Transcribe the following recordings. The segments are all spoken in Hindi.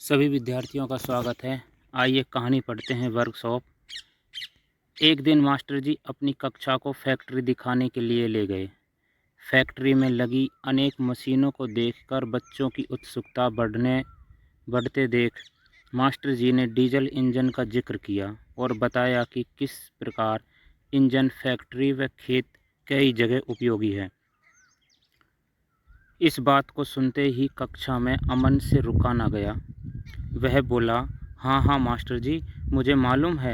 सभी विद्यार्थियों का स्वागत है। आइए कहानी पढ़ते हैं। वर्कशॉप। एक दिन मास्टर जी अपनी कक्षा को फैक्ट्री दिखाने के लिए ले गए। फैक्ट्री में लगी अनेक मशीनों को देखकर बच्चों की उत्सुकता बढ़ते देख मास्टर जी ने डीजल इंजन का जिक्र किया और बताया कि किस प्रकार इंजन फैक्ट्री व खेत कई जगह उपयोगी है। इस बात को सुनते ही कक्षा में अमन से रुका न गया। वह बोला, हाँ हाँ मास्टर जी, मुझे मालूम है।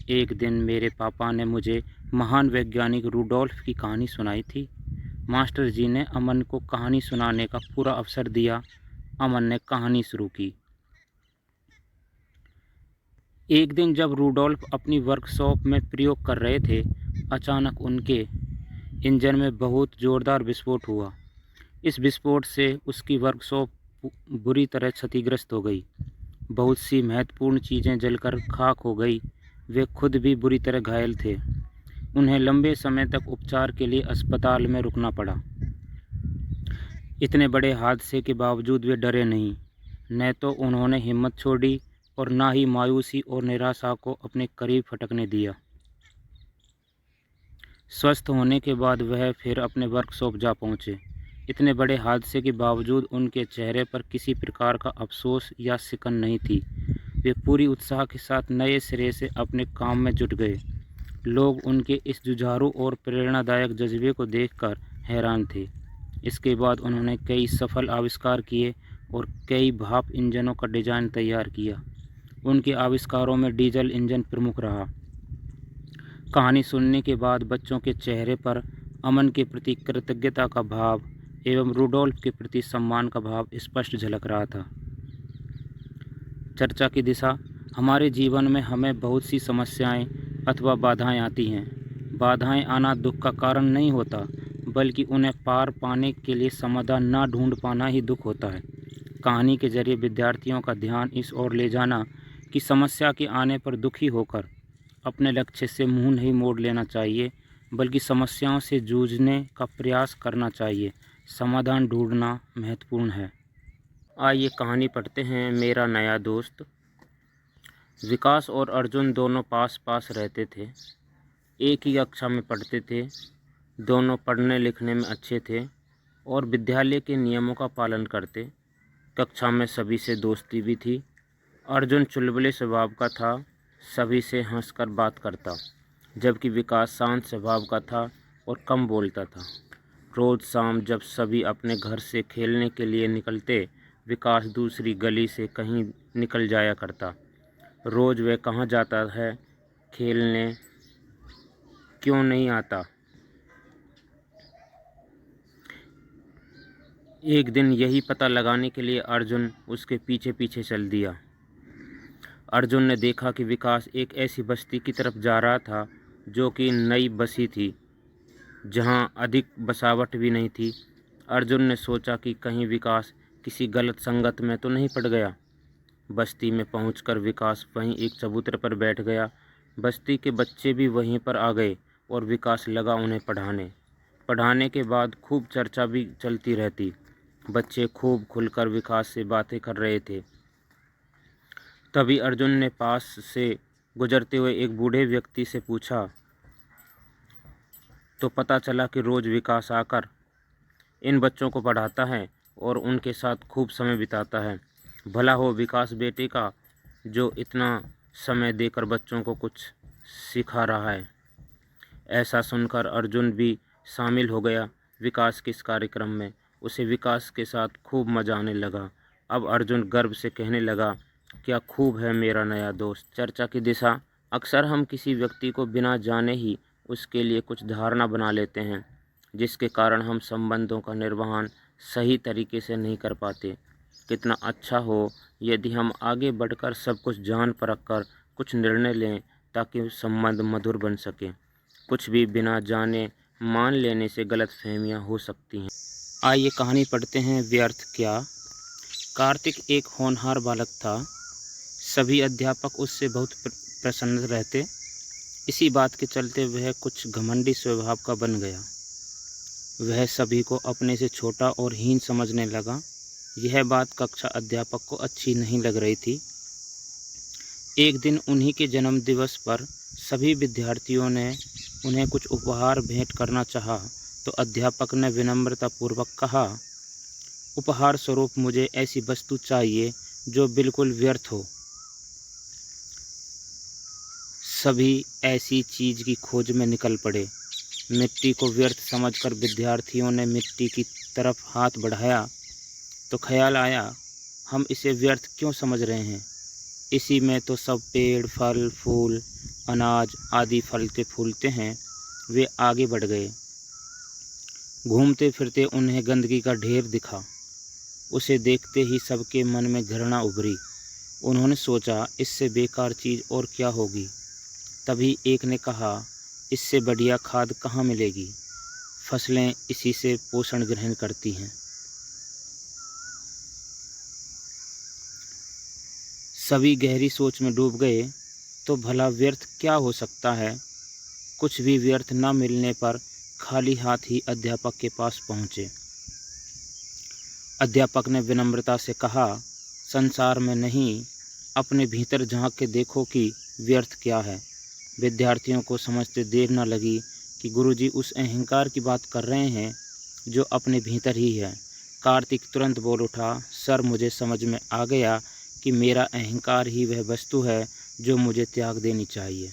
एक दिन मेरे पापा ने मुझे महान वैज्ञानिक रूडोल्फ की कहानी सुनाई थी। मास्टर जी ने अमन को कहानी सुनाने का पूरा अवसर दिया। अमन ने कहानी शुरू की। एक दिन जब रूडोल्फ अपनी वर्कशॉप में प्रयोग कर रहे थे, अचानक उनके इंजन में बहुत ज़ोरदार विस्फोट हुआ। इस विस्फोट से उसकी वर्कशॉप बुरी तरह क्षतिग्रस्त हो गई। बहुत सी महत्वपूर्ण चीज़ें जलकर खाक हो गई। वे खुद भी बुरी तरह घायल थे। उन्हें लंबे समय तक उपचार के लिए अस्पताल में रुकना पड़ा। इतने बड़े हादसे के बावजूद वे डरे नहीं। न तो उन्होंने हिम्मत छोड़ी और न ही मायूसी और निराशा को अपने करीब फटकने दिया। स्वस्थ होने के बाद वह फिर अपने वर्कशॉप जा पहुँचे। इतने बड़े हादसे के बावजूद उनके चेहरे पर किसी प्रकार का अफसोस या सिकन नहीं थी। वे पूरी उत्साह के साथ नए सिरे से अपने काम में जुट गए। लोग उनके इस जुझारू और प्रेरणादायक जज्बे को देखकर हैरान थे। इसके बाद उन्होंने कई सफल आविष्कार किए और कई भाप इंजनों का डिज़ाइन तैयार किया। उनके आविष्कारों में डीजल इंजन प्रमुख रहा। कहानी सुनने के बाद बच्चों के चेहरे पर अमन के प्रति कृतज्ञता का भाव एवं रूडोल्फ के प्रति सम्मान का भाव स्पष्ट झलक रहा था। चर्चा की दिशा। हमारे जीवन में हमें बहुत सी समस्याएं अथवा बाधाएं आती हैं। बाधाएं आना दुख का कारण नहीं होता, बल्कि उन्हें पार पाने के लिए समाधान ना ढूंढ पाना ही दुख होता है। कहानी के जरिए विद्यार्थियों का ध्यान इस ओर ले जाना कि समस्या के आने पर दुखी होकर अपने लक्ष्य से मुंह नहीं मोड़ लेना चाहिए, बल्कि समस्याओं से जूझने का प्रयास करना चाहिए। समाधान ढूंढना महत्वपूर्ण है। आइए कहानी पढ़ते हैं। मेरा नया दोस्त। विकास और अर्जुन दोनों पास पास रहते थे। एक ही कक्षा में पढ़ते थे। दोनों पढ़ने लिखने में अच्छे थे और विद्यालय के नियमों का पालन करते। कक्षा में सभी से दोस्ती भी थी। अर्जुन चुलबुले स्वभाव का था, सभी से हंसकर बात करता, जबकि विकास शांत स्वभाव का था और कम बोलता था। रोज़ शाम जब सभी अपने घर से खेलने के लिए निकलते, विकास दूसरी गली से कहीं निकल जाया करता। रोज़ वह कहाँ जाता है, खेलने क्यों नहीं आता। एक दिन यही पता लगाने के लिए अर्जुन उसके पीछे पीछे चल दिया। अर्जुन ने देखा कि विकास एक ऐसी बस्ती की तरफ जा रहा था जो कि नई बसी थी, जहाँ अधिक बसावट भी नहीं थी। अर्जुन ने सोचा कि कहीं विकास किसी गलत संगत में तो नहीं पड़ गया। बस्ती में पहुंचकर विकास वहीं एक चबूतरे पर बैठ गया। बस्ती के बच्चे भी वहीं पर आ गए और विकास लगा उन्हें पढ़ाने के बाद खूब चर्चा भी चलती रहती। बच्चे खूब खुलकर विकास से बातें कर रहे थे। तभी अर्जुन ने पास से गुजरते हुए एक बूढ़े व्यक्ति से पूछा, तो पता चला कि रोज़ विकास आकर इन बच्चों को पढ़ाता है और उनके साथ खूब समय बिताता है। भला हो विकास बेटे का, जो इतना समय देकर बच्चों को कुछ सिखा रहा है। ऐसा सुनकर अर्जुन भी शामिल हो गया विकास के इस कार्यक्रम में। उसे विकास के साथ खूब मजा आने लगा। अब अर्जुन गर्व से कहने लगा, क्या खूब है मेरा नया दोस्त। चर्चा की दिशा। अक्सर हम किसी व्यक्ति को बिना जाने ही उसके लिए कुछ धारणा बना लेते हैं, जिसके कारण हम संबंधों का निर्वहन सही तरीके से नहीं कर पाते। कितना अच्छा हो यदि हम आगे बढ़कर सब कुछ जान परख कर कुछ निर्णय लें, ताकि संबंध मधुर बन सके। कुछ भी बिना जाने मान लेने से गलतफहमियां हो सकती हैं। आइए कहानी पढ़ते हैं। व्यर्थ क्या। कार्तिक एक होनहार बालक था। सभी अध्यापक उससे बहुत प्रसन्न रहते। इसी बात के चलते वह कुछ घमंडी स्वभाव का बन गया। वह सभी को अपने से छोटा और हीन समझने लगा। यह बात कक्षा अध्यापक को अच्छी नहीं लग रही थी। एक दिन उन्हीं के जन्म दिवस पर सभी विद्यार्थियों ने उन्हें कुछ उपहार भेंट करना चाहा, तो अध्यापक ने विनम्रतापूर्वक कहा, उपहार स्वरूप मुझे ऐसी वस्तु चाहिए जो बिल्कुल व्यर्थ हो। सभी ऐसी चीज़ की खोज में निकल पड़े। मिट्टी को व्यर्थ समझकर विद्यार्थियों ने मिट्टी की तरफ हाथ बढ़ाया तो ख्याल आया, हम इसे व्यर्थ क्यों समझ रहे हैं, इसी में तो सब पेड़, फल, फूल, अनाज आदि फलते फूलते हैं। वे आगे बढ़ गए। घूमते फिरते उन्हें गंदगी का ढेर दिखा। उसे देखते ही सबके मन में घृणा उभरी। उन्होंने सोचा, इससे बेकार चीज़ और क्या होगी। तभी एक ने कहा, इससे बढ़िया खाद कहाँ मिलेगी, फसलें इसी से पोषण ग्रहण करती हैं। सभी गहरी सोच में डूब गए। तो भला व्यर्थ क्या हो सकता है। कुछ भी व्यर्थ न मिलने पर खाली हाथ ही अध्यापक के पास पहुँचे। अध्यापक ने विनम्रता से कहा, संसार में नहीं, अपने भीतर झांक के देखो कि व्यर्थ क्या है। विद्यार्थियों को समझते देर न लगी कि गुरुजी उस अहंकार की बात कर रहे हैं जो अपने भीतर ही है। कार्तिक तुरंत बोल उठा, सर मुझे समझ में आ गया कि मेरा अहंकार ही वह वस्तु है जो मुझे त्याग देनी चाहिए।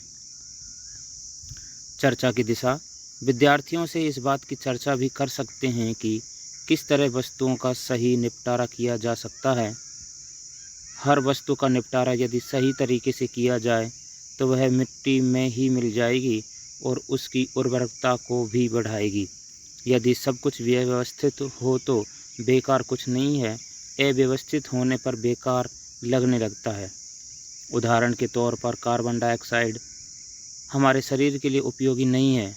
चर्चा की दिशा। विद्यार्थियों से इस बात की चर्चा भी कर सकते हैं कि किस तरह वस्तुओं का सही निपटारा किया जा सकता है। हर वस्तु का निपटारा यदि सही तरीके से किया जाए तो वह मिट्टी में ही मिल जाएगी और उसकी उर्वरकता को भी बढ़ाएगी। यदि सब कुछ व्यवस्थित हो तो बेकार कुछ नहीं है, अव्यवस्थित होने पर बेकार लगने लगता है। उदाहरण के तौर पर कार्बन डाइऑक्साइड हमारे शरीर के लिए उपयोगी नहीं है,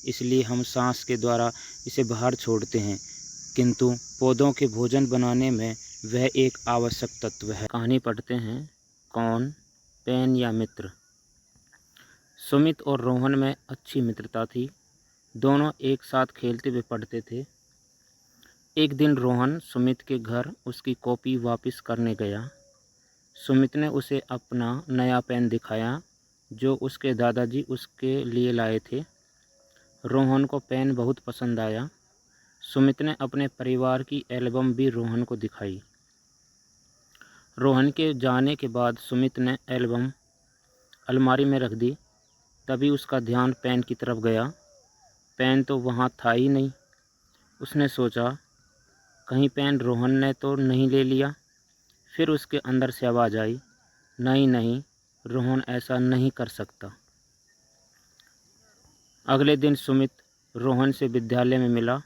इसलिए हम सांस के द्वारा इसे बाहर छोड़ते हैं, किंतु पौधों के भोजन बनाने में वह एक आवश्यक तत्व है। कहानी पढ़ते हैं। कौन, पेन या मित्र। सुमित और रोहन में अच्छी मित्रता थी। दोनों एक साथ खेलते हुए पढ़ते थे। एक दिन रोहन सुमित के घर उसकी कॉपी वापस करने गया। सुमित ने उसे अपना नया पेन दिखाया जो उसके दादाजी उसके लिए लाए थे। रोहन को पेन बहुत पसंद आया। सुमित ने अपने परिवार की एल्बम भी रोहन को दिखाई। रोहन के जाने के बाद सुमित ने एल्बम अलमारी में रख दी। तभी उसका ध्यान पेन की तरफ गया। पेन तो वहाँ था ही नहीं। उसने सोचा, कहीं पेन रोहन ने तो नहीं ले लिया। फिर उसके अंदर से आवाज़ आई, नहीं नहीं, रोहन ऐसा नहीं कर सकता। अगले दिन सुमित रोहन से विद्यालय में मिला।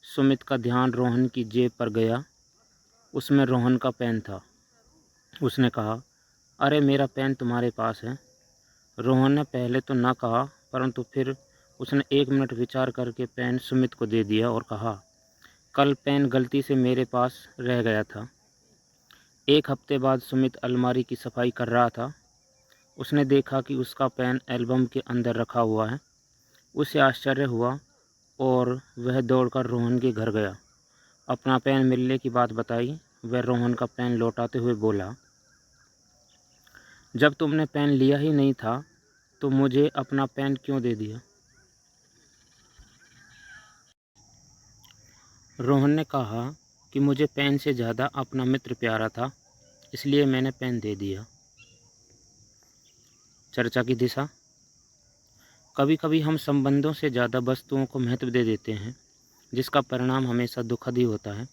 सुमित का ध्यान रोहन की जेब पर गया। उसमें रोहन का पेन था। उसने कहा, अरे मेरा पेन तुम्हारे पास है। रोहन ने पहले तो ना कहा, परंतु फिर उसने 1 मिनट विचार करके पेन सुमित को दे दिया और कहा, कल पेन गलती से मेरे पास रह गया था। 1 हफ्ते बाद सुमित अलमारी की सफाई कर रहा था। उसने देखा कि उसका पेन एल्बम के अंदर रखा हुआ है। उसे आश्चर्य हुआ और वह दौड़कर रोहन के घर गया। अपना पेन मिलने की बात बताई। वह रोहन का पेन लौटाते हुए बोला, जब तुमने पेन लिया ही नहीं था तो मुझे अपना पेन क्यों दे दिया। रोहन ने कहा कि मुझे पेन से ज़्यादा अपना मित्र प्यारा था, इसलिए मैंने पेन दे दिया। चर्चा की दिशा। कभी कभी हम संबंधों से ज़्यादा वस्तुओं को महत्व दे देते हैं, जिसका परिणाम हमेशा दुखद ही होता है।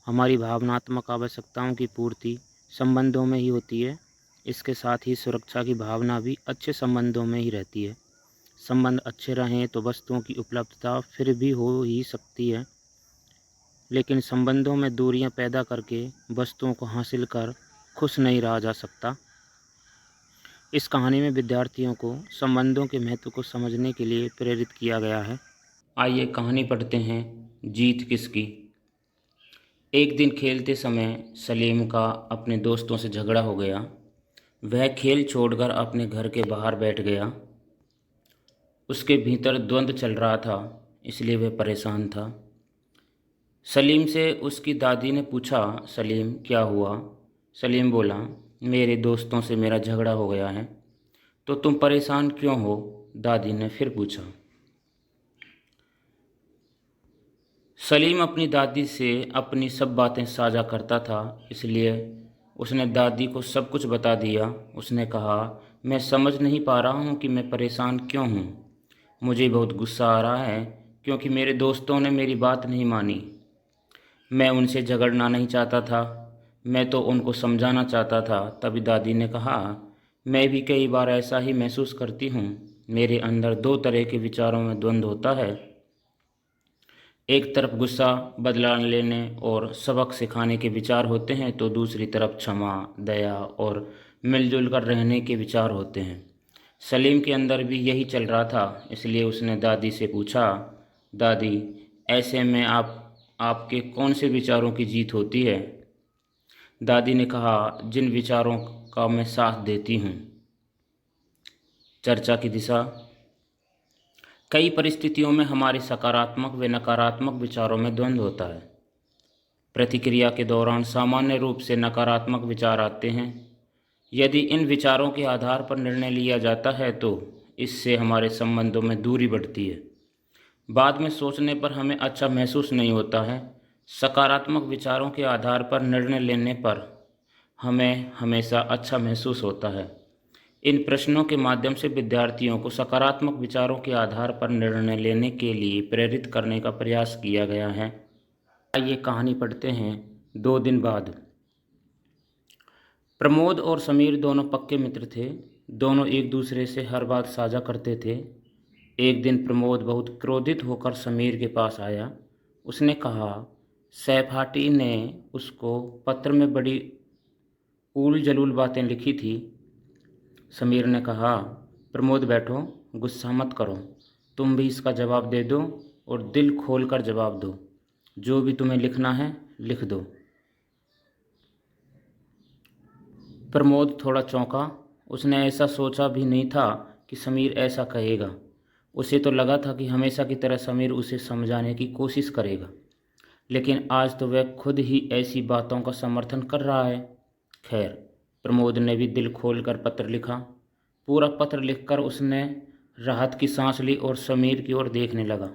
हमारी भावनात्मक आवश्यकताओं की पूर्ति संबंधों में ही होती है। इसके साथ ही सुरक्षा की भावना भी अच्छे संबंधों में ही रहती है। संबंध अच्छे रहें तो वस्तुओं की उपलब्धता फिर भी हो ही सकती है, लेकिन संबंधों में दूरियां पैदा करके वस्तुओं को हासिल कर खुश नहीं रहा जा सकता। इस कहानी में विद्यार्थियों को संबंधों के महत्व को समझने के लिए प्रेरित किया गया है। आइए कहानी पढ़ते हैं। जीत किसकी। एक दिन खेलते समय सलीम का अपने दोस्तों से झगड़ा हो गया। वह खेल छोड़कर अपने घर के बाहर बैठ गया। उसके भीतर द्वंद्व चल रहा था, इसलिए वह परेशान था। सलीम से उसकी दादी ने पूछा, सलीम क्या हुआ? सलीम बोला, मेरे दोस्तों से मेरा झगड़ा हो गया है। तो तुम परेशान क्यों हो? दादी ने फिर पूछा। सलीम अपनी दादी से अपनी सब बातें साझा करता था, इसलिए उसने दादी को सब कुछ बता दिया। उसने कहा, मैं समझ नहीं पा रहा हूँ कि मैं परेशान क्यों हूँ। मुझे बहुत गुस्सा आ रहा है क्योंकि मेरे दोस्तों ने मेरी बात नहीं मानी। मैं उनसे झगड़ना नहीं चाहता था, मैं तो उनको समझाना चाहता था। तभी दादी ने कहा, मैं भी कई बार ऐसा ही महसूस करती हूँ। मेरे अंदर दो तरह के विचारों में द्वंद्व होता है। एक तरफ गुस्सा, बदला लेने और सबक सिखाने के विचार होते हैं, तो दूसरी तरफ क्षमा, दया और मिलजुल कर रहने के विचार होते हैं। सलीम के अंदर भी यही चल रहा था, इसलिए उसने दादी से पूछा, दादी, ऐसे में आपके कौन से विचारों की जीत होती है? दादी ने कहा, जिन विचारों का मैं साथ देती हूँ। चर्चा की दिशा। कई परिस्थितियों में हमारे सकारात्मक व नकारात्मक विचारों में द्वंद्व होता है। प्रतिक्रिया के दौरान सामान्य रूप से नकारात्मक विचार आते हैं। यदि इन विचारों के आधार पर निर्णय लिया जाता है तो इससे हमारे संबंधों में दूरी बढ़ती है। बाद में सोचने पर हमें अच्छा महसूस नहीं होता है। सकारात्मक विचारों के आधार पर निर्णय लेने पर हमें हमेशा अच्छा महसूस होता है। इन प्रश्नों के माध्यम से विद्यार्थियों को सकारात्मक विचारों के आधार पर निर्णय लेने के लिए प्रेरित करने का प्रयास किया गया है। आइए कहानी पढ़ते हैं। 2 दिन बाद। प्रमोद और समीर दोनों पक्के मित्र थे। दोनों एक दूसरे से हर बात साझा करते थे। एक दिन प्रमोद बहुत क्रोधित होकर समीर के पास आया। उसने कहा, सहपाठी ने उसको पत्र में बड़ी उल जलूल बातें लिखी थी। समीर ने कहा, प्रमोद बैठो, गुस्सा मत करो, तुम भी इसका जवाब दे दो और दिल खोल कर जवाब दो। जो भी तुम्हें लिखना है लिख दो। प्रमोद थोड़ा चौंका। उसने ऐसा सोचा भी नहीं था कि समीर ऐसा कहेगा। उसे तो लगा था कि हमेशा की तरह समीर उसे समझाने की कोशिश करेगा, लेकिन आज तो वह खुद ही ऐसी बातों का समर्थन कर रहा है। खैर, प्रमोद ने भी दिल खोलकर पत्र लिखा। पूरा पत्र लिखकर उसने राहत की सांस ली और समीर की ओर देखने लगा।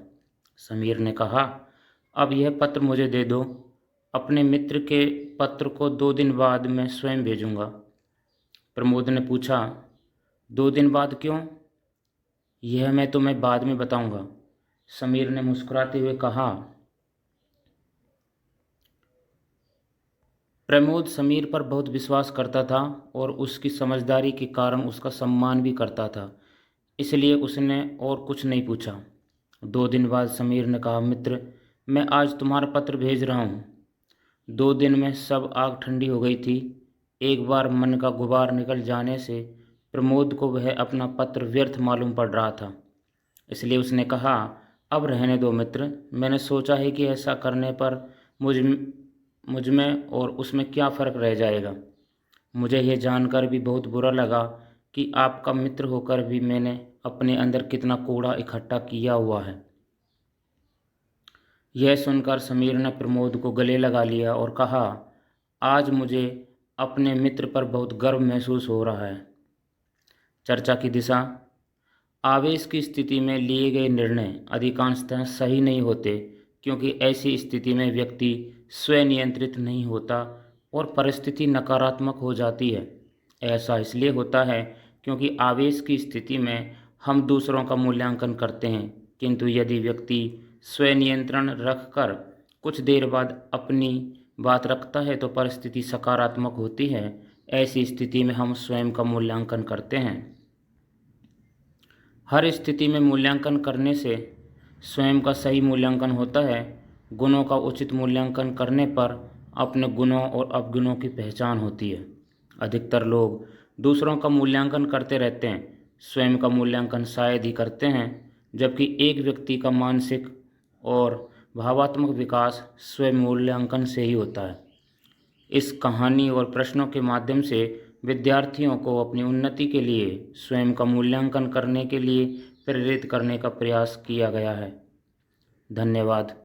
समीर ने कहा, अब यह पत्र मुझे दे दो। अपने मित्र के पत्र को 2 दिन बाद मैं स्वयं भेजूंगा। प्रमोद ने पूछा, 2 दिन बाद क्यों? यह मैं तुम्हें बाद में बताऊंगा। समीर ने मुस्कुराते हुए कहा। प्रमोद समीर पर बहुत विश्वास करता था और उसकी समझदारी के कारण उसका सम्मान भी करता था, इसलिए उसने और कुछ नहीं पूछा। 2 दिन बाद समीर ने कहा, मित्र, मैं आज तुम्हारा पत्र भेज रहा हूँ। 2 दिन में सब आग ठंडी हो गई थी। एक बार मन का गुबार निकल जाने से प्रमोद को वह अपना पत्र व्यर्थ मालूम पड़ रहा था, इसलिए उसने कहा, अब रहने दो मित्र, मैंने सोचा है कि ऐसा करने पर मुझ में और उसमें क्या फ़र्क रह जाएगा। मुझे यह जानकर भी बहुत बुरा लगा कि आपका मित्र होकर भी मैंने अपने अंदर कितना कूड़ा इकट्ठा किया हुआ है। यह सुनकर समीर ने प्रमोद को गले लगा लिया और कहा, आज मुझे अपने मित्र पर बहुत गर्व महसूस हो रहा है। चर्चा की दिशा। आवेश की स्थिति में लिए गए निर्णय अधिकांशतः सही नहीं होते, क्योंकि ऐसी स्थिति में व्यक्ति स्वनियंत्रित नहीं होता और परिस्थिति नकारात्मक हो जाती है। ऐसा इसलिए होता है क्योंकि आवेश की स्थिति में हम दूसरों का मूल्यांकन करते हैं, किंतु यदि व्यक्ति स्वनियंत्रण रखकर कुछ देर बाद अपनी बात रखता है तो परिस्थिति सकारात्मक होती है। ऐसी स्थिति में हम स्वयं का मूल्यांकन करते हैं। हर स्थिति में मूल्यांकन करने से स्वयं का सही मूल्यांकन होता है। गुणों का उचित मूल्यांकन करने पर अपने गुणों और अवगुणों की पहचान होती है। अधिकतर लोग दूसरों का मूल्यांकन करते रहते हैं, स्वयं का मूल्यांकन शायद ही करते हैं, जबकि एक व्यक्ति का मानसिक और भावात्मक विकास स्वयं मूल्यांकन से ही होता है। इस कहानी और प्रश्नों के माध्यम से विद्यार्थियों को अपनी उन्नति के लिए स्वयं का मूल्यांकन करने के लिए प्रेरित करने का प्रयास किया गया है। धन्यवाद।